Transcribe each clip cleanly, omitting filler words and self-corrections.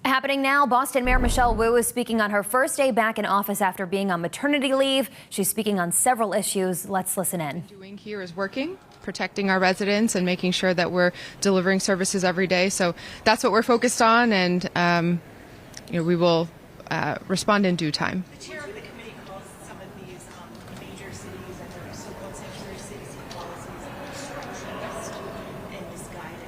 Happening now, Boston Mayor Michelle Wu is speaking on her first day back in office after being on maternity leave. She's speaking on several issues. Let's listen in. Doing here is working, protecting our residents and making sure that we're delivering services every day. So that's what we're focused on, and we will respond in due time. The chair of the committee calls some of these major cities and their so-called Secretary of State policies obstructionist and misguided.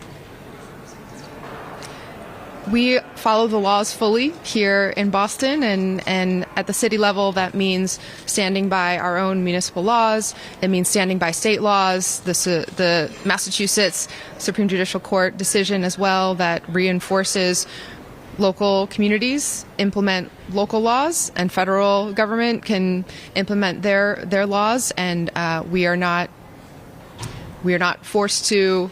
We follow the laws fully here in Boston, and at the city level, that means standing by our own municipal laws. It means standing by state laws. The Massachusetts Supreme Judicial Court decision as well that reinforces local communities implement local laws, and federal government can implement their laws, and we are not forced to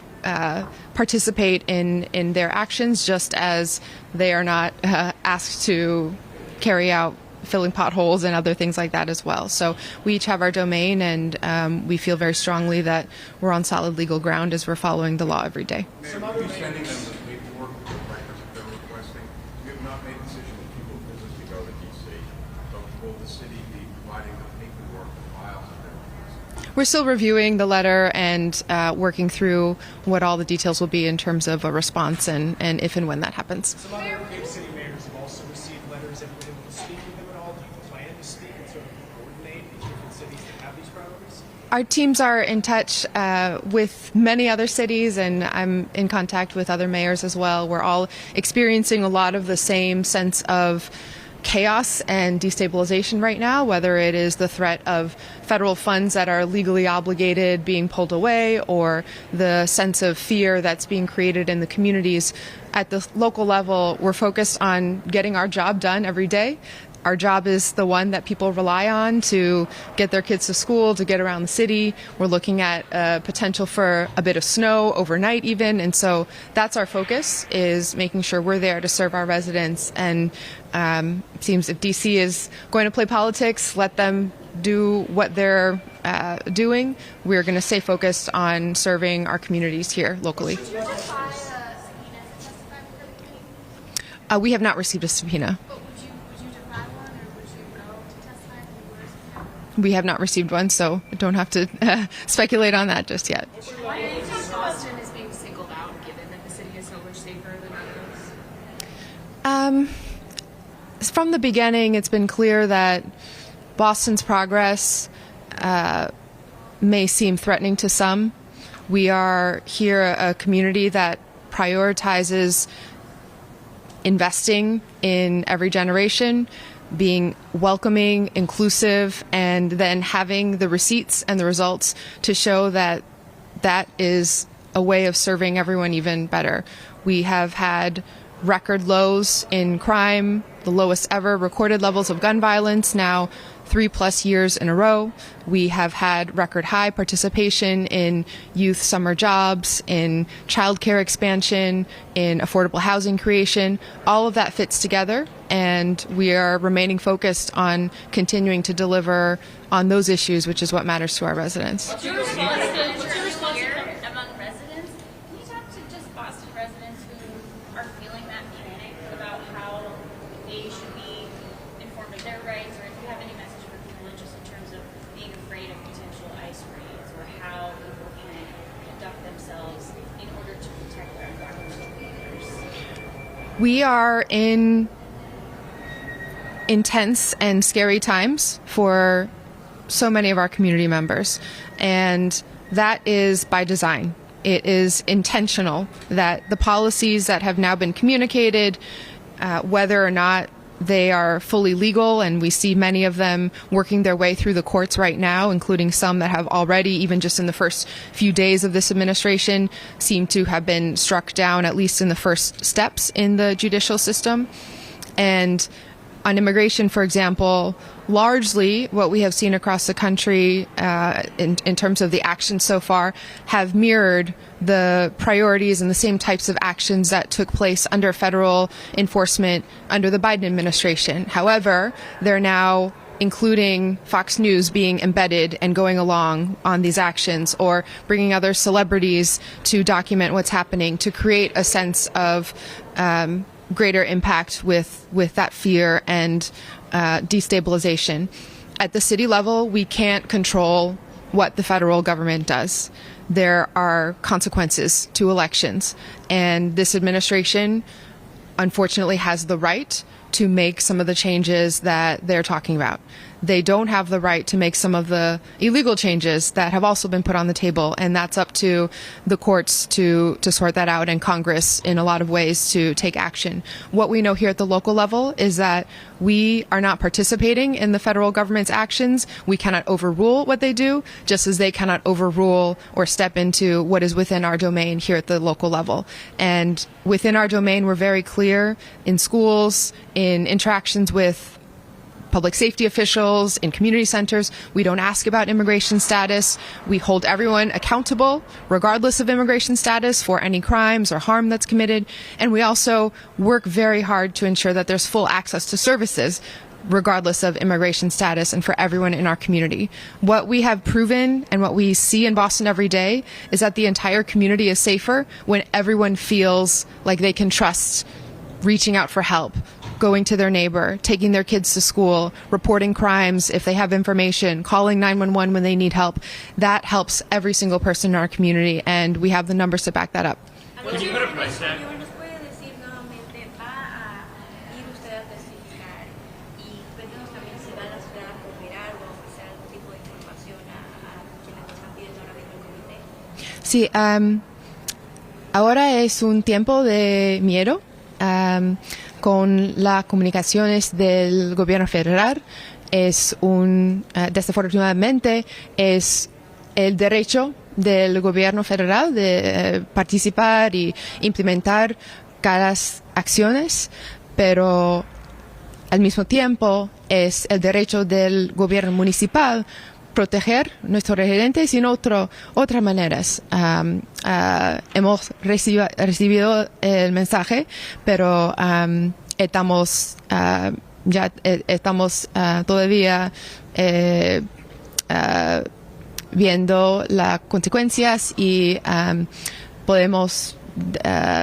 participate in their actions, just as they are not asked to carry out filling potholes and other things like that as well. So we each have our domain, and we feel very strongly that we're on solid legal ground as we're following the law every day. Some other sending them the paperwork with the records that they're requesting. You have not made a decision that people physically go to D.C. So will the city be providing the paperwork, the files that they're requesting? We're still reviewing the letter and working through what all the details will be in terms of a response and if and when that happens. Some other big city mayors have also received letters. Have you been able to speak with them at all? Do you plan to speak and sort of coordinate with different cities that have these priorities? Our teams are in touch with many other cities, and I'm in contact with other mayors as well. We're all experiencing a lot of the same sense of chaos and destabilization right now, whether it is the threat of federal funds that are legally obligated being pulled away, or the sense of fear that's being created in the communities. At the local level, we're focused on getting our job done every day. Our job is the one that people rely on to get their kids to school, to get around the city. We're looking at potential for a bit of snow overnight even, and so that's our focus, is making sure we're there to serve our residents. And it seems if DC is going to play politics, let them do what they're doing. We're going to stay focused on serving our communities here locally. We have not received a subpoena. We have not received one, so I don't have to speculate on that just yet. Why do you think Boston is being singled out, given that the city is so much safer than others? From the beginning, it's been clear that Boston's progress may seem threatening to some. We are here a community that prioritizes investing in every generation, being welcoming, inclusive, and then having the receipts and the results to show that that is a way of serving everyone even better. We have had record lows in crime, the lowest ever recorded levels of gun violence now 3+ years in a row. We have had record high participation in youth summer jobs, in childcare expansion, in affordable housing creation. All of that fits together, and we are remaining focused on continuing to deliver on those issues, which is what matters to our residents. What's your response here among residents? Can you talk to just Boston residents who are feeling that panic about how they should be informed of their rights, or if you have any message for people just in terms of being afraid of potential ICE raids, or how people can conduct themselves in order to protect their environmental neighbors? We are in intense and scary times for so many of our community members, and that is by design. It is intentional that the policies that have now been communicated, whether or not they are fully legal, and we see many of them working their way through the courts right now, including some that have already, even just in the first few days of this administration, seem to have been struck down, at least in the first steps in the judicial system. And on immigration, for example, largely what we have seen across the country in terms of the actions so far have mirrored the priorities and the same types of actions that took place under federal enforcement under the Biden administration. However, they're now including Fox News being embedded and going along on these actions, or bringing other celebrities to document what's happening, to create a sense of greater impact with that fear and destabilization. At the city level, we can't control what the federal government does. There are consequences to elections, and this administration unfortunately has the right to make some of the changes that they're talking about. They don't have the right to make some of the illegal changes that have also been put on the table, and that's up to the courts to sort that out, and Congress in a lot of ways to take action. What we know here at the local level is that we are not participating in the federal government's actions. We cannot overrule what they do, just as they cannot overrule or step into what is within our domain here at the local level. And within our domain, we're very clear in schools, in interactions with public safety officials, in community centers. We don't ask about immigration status. We hold everyone accountable, regardless of immigration status, for any crimes or harm that's committed. And we also work very hard to ensure that there's full access to services, regardless of immigration status, and for everyone in our community. What we have proven and what we see in Boston every day is that the entire community is safer when everyone feels like they can trust reaching out for help, going to their neighbor, taking their kids to school, reporting crimes if they have information, calling 911 when they need help. That helps every single person in our community, and we have the numbers to back that up. Can you put a price tag? Sí, ahora es un tiempo de miedo. Con las comunicaciones del gobierno federal desafortunadamente es el derecho del gobierno federal de participar y implementar cada acciones, pero al mismo tiempo es el derecho del gobierno municipal proteger nuestros residentes en otras maneras. Hemos recibido el mensaje, pero estamos todavía viendo las consecuencias y podemos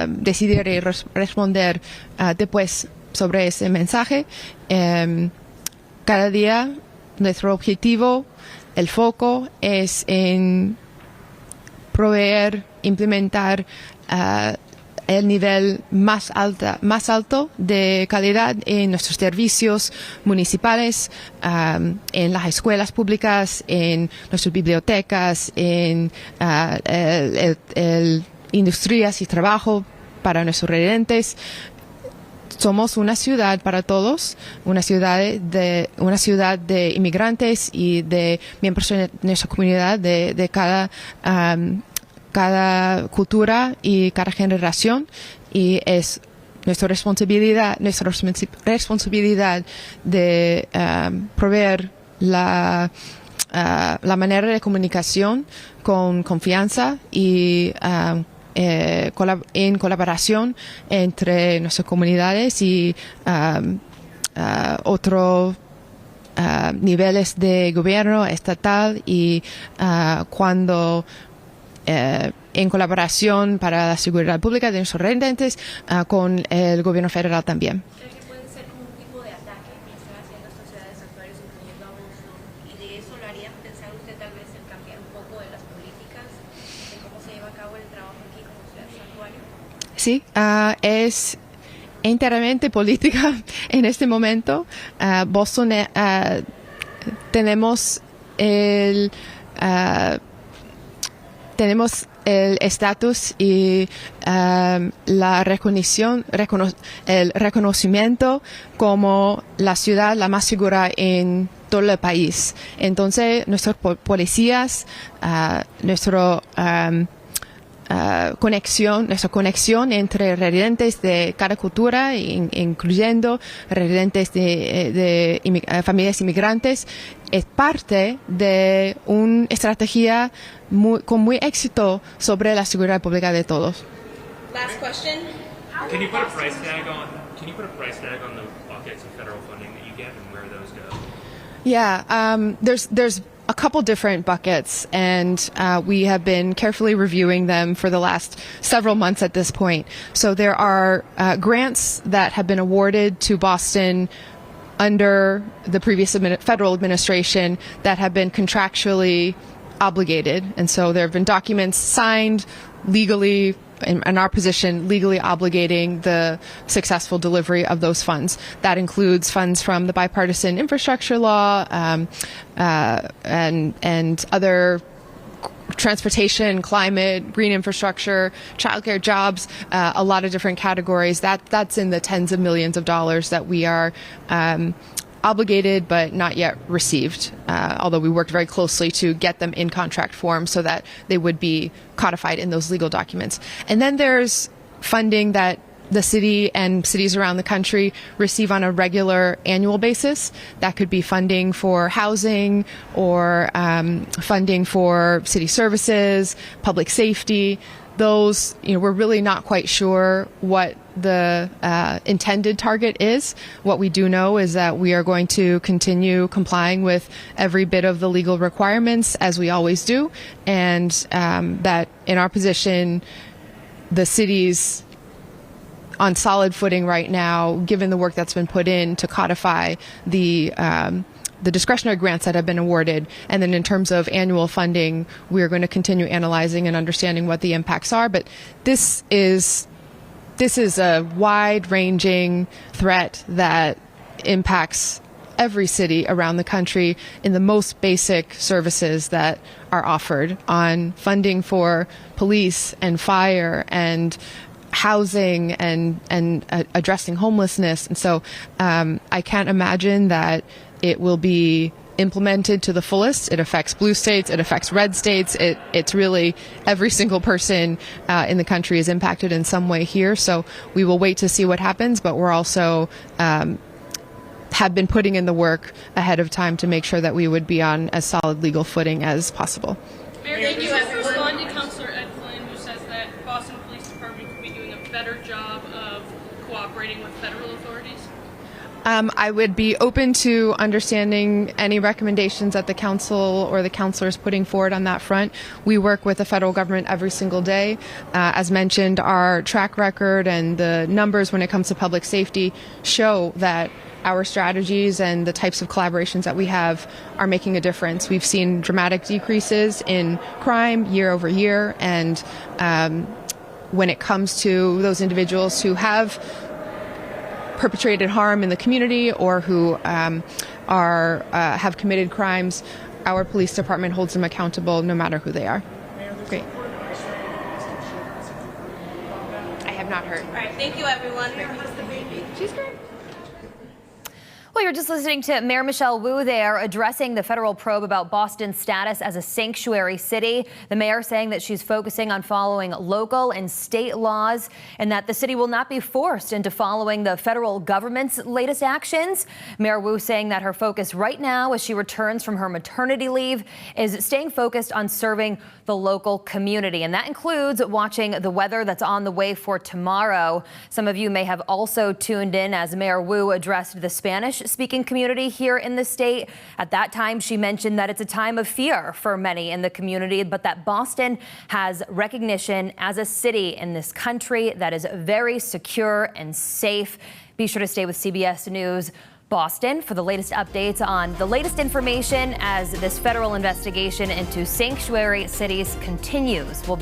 decidir y responder después sobre ese mensaje. Cada día nuestro objetivo, el foco es en proveer, implementar el nivel más alto de calidad en nuestros servicios municipales, en las escuelas públicas, en nuestras bibliotecas, en industrias y trabajo para nuestros residentes. Somos una ciudad para todos, una ciudad de inmigrantes y de miembros de nuestra comunidad, de cada cultura y cada generación, y es nuestra responsabilidad de proveer la manera de comunicación con confianza y en colaboración entre nuestras comunidades y otros niveles de gobierno estatal, y cuando en colaboración para la seguridad pública de nuestros residentes con el gobierno federal también. ¿Cree que puede ser como un tipo de ataque que están haciendo estas ciudades actuales, incluyendo a Boston? ¿Y de eso lo haría pensar usted tal vez en cambiar un poco de las políticas, de cómo se lleva a cabo el trabajo aquí como ciudad santuario? Sí, es enteramente política en este momento. Boston tenemos el estatus y el reconocimiento como la ciudad la más segura en todo el país. Entonces, nuestros policías, nuestra conexión entre residentes de cada cultura, incluyendo residentes de familias inmigrantes, es parte de una estrategia con muy éxito sobre la seguridad pública de todos. Last question. Can you put a price tag on the buckets of federal funding that you get and where those go? There's a couple different buckets, and we have been carefully reviewing them for the last several months at this point. So there are grants that have been awarded to Boston under the previous federal administration that have been contractually obligated. And so there have been documents signed legally, in our position, legally obligating the successful delivery of those funds. That includes funds from the bipartisan infrastructure law and other transportation, climate, green infrastructure, childcare, jobs, a lot of different categories. That's in the tens of millions of dollars that we are obligated but not yet received, although we worked very closely to get them in contract form so that they would be codified in those legal documents. And then there's funding that the city and cities around the country receive on a regular annual basis. That could be funding for housing or funding for city services, public safety. Those, we're really not quite sure what the intended target is. What we do know is that we are going to continue complying with every bit of the legal requirements, as we always do, and that in our position, the city's on solid footing right now, given the work that's been put in to codify the discretionary grants that have been awarded. And then in terms of annual funding, we're going to continue analyzing and understanding what the impacts are. But this is a wide-ranging threat that impacts every city around the country in the most basic services that are offered, on funding for police and fire and housing and addressing homelessness. And so I can't imagine that it will be implemented to the fullest. It affects blue states, it affects red states. It's really every single person in the country is impacted in some way here. So we will wait to see what happens, but we're also have been putting in the work ahead of time to make sure that we would be on as solid legal footing as possible. Mayor, thank you. Respond to Councilor Ed Flynn, who says that Boston Police Department could be doing a better job of cooperating with federal authorities. I would be open to understanding any recommendations that the council or the councilors putting forward on that front. We work with the federal government every single day. As mentioned, our track record and the numbers when it comes to public safety show that our strategies and the types of collaborations that we have are making a difference. We've seen dramatic decreases in crime year over year, and when it comes to those individuals who have perpetrated harm in the community or who have committed crimes, our police department holds them accountable no matter who they are. Great. I have not heard. All right, thank you, everyone. She's great. Well, you're just listening to Mayor Michelle Wu there addressing the federal probe about Boston's status as a sanctuary city. The mayor saying that she's focusing on following local and state laws and that the city will not be forced into following the federal government's latest actions. Mayor Wu saying that her focus right now as she returns from her maternity leave is staying focused on serving the local community. And that includes watching the weather that's on the way for tomorrow. Some of you may have also tuned in as Mayor Wu addressed the Spanish-speaking community here in the state. At that time, she mentioned that it's a time of fear for many in the community, but that Boston has recognition as a city in this country that is very secure and safe. Be sure to stay with CBS News Boston for the latest updates on the latest information as this federal investigation into sanctuary cities continues. We'll